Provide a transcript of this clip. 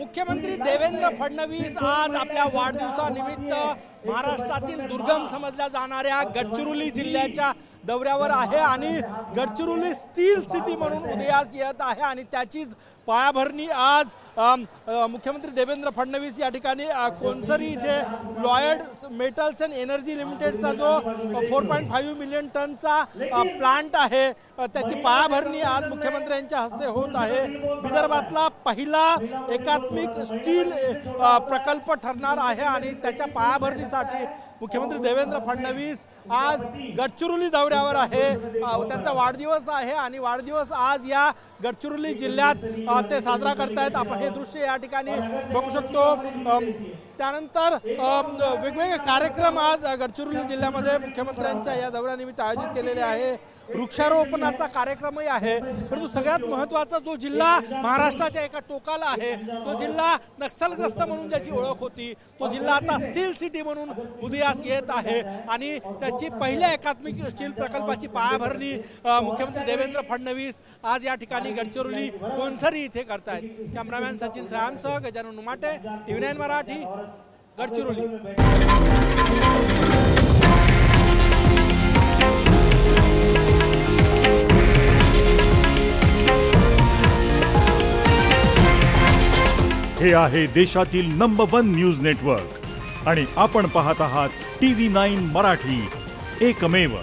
मुख्यमंत्री देवेंद्र फडणवीस आज आपल्या वाढदिवसानिमित्त महाराष्ट्रातील दुर्गम समजल्या जाणाऱ्या गडचिरोली जिल्ह्याच्या दौऱ्यावर आहे आणि गडचिरोली स्टील सिटी म्हणून उदयास येत आहे आणि त्याचीच पायाभरणी आज मुख्यमंत्री देवेंद्र फडणवीस या ठिकाणी कोणसरी इथे लॉयड मेटल्स अँड एनर्जी लिमिटेडचा जो 4.5 मिलियन टनचा प्लांट आहे त्याची पायाभरणी आज मुख्यमंत्र्यांच्या हस्ते होत आहे। विदर्भातला पहिला एकात्मिक स्टील प्रकल्प ठरणार आहे आणि त्याच्या पायाभरणीसाठी मुख्यमंत्री देवेंद्र फडणवीस आज गडचिरोली दौऱ्यावर आहे। त्यांचा वाढदिवस आहे आणि वाढदिवस आज या गडचिरोली जिल्ह्यात ते साजरा करतायत। आपण हे दृश्य या ठिकाणी बघू शकतो। त्यानंतर वेगवेगळे कार्यक्रम आज गडचिरोली जिल्ह्यामध्ये मुख्यमंत्र्यांच्या या दौऱ्यानिमित्त आयोजित केलेले आहे। वृक्षारोपणाचा कार्यक्रमही आहे, परंतु सगळ्यात महत्त्वाचा जो जिल्हा महाराष्ट्राच्या एका टोकाला आहे तो जिल्हा नक्षलग्रस्त म्हणून ज्याची ओळख होती तो जिल्हा आता स्टील सिटी म्हणून उदयास येत आहे आणि त्याची पहिल्या एकात्मिक स्टील प्रकल्पाची पायाभरणी मुख्यमंत्री देवेंद्र फडणवीस आज या ठिकाणी गडचिरोली कोणसरी इथे करतायत। कॅमेरामॅन सचिन सहामसह गजानन उमाटे, TV9 मराठी, गडचिरोली। हे आहे देशातील नंबर 1 न्यूज नेटवर्क आणि आपण पाहत आहात TV9 मराठी, एकमेव।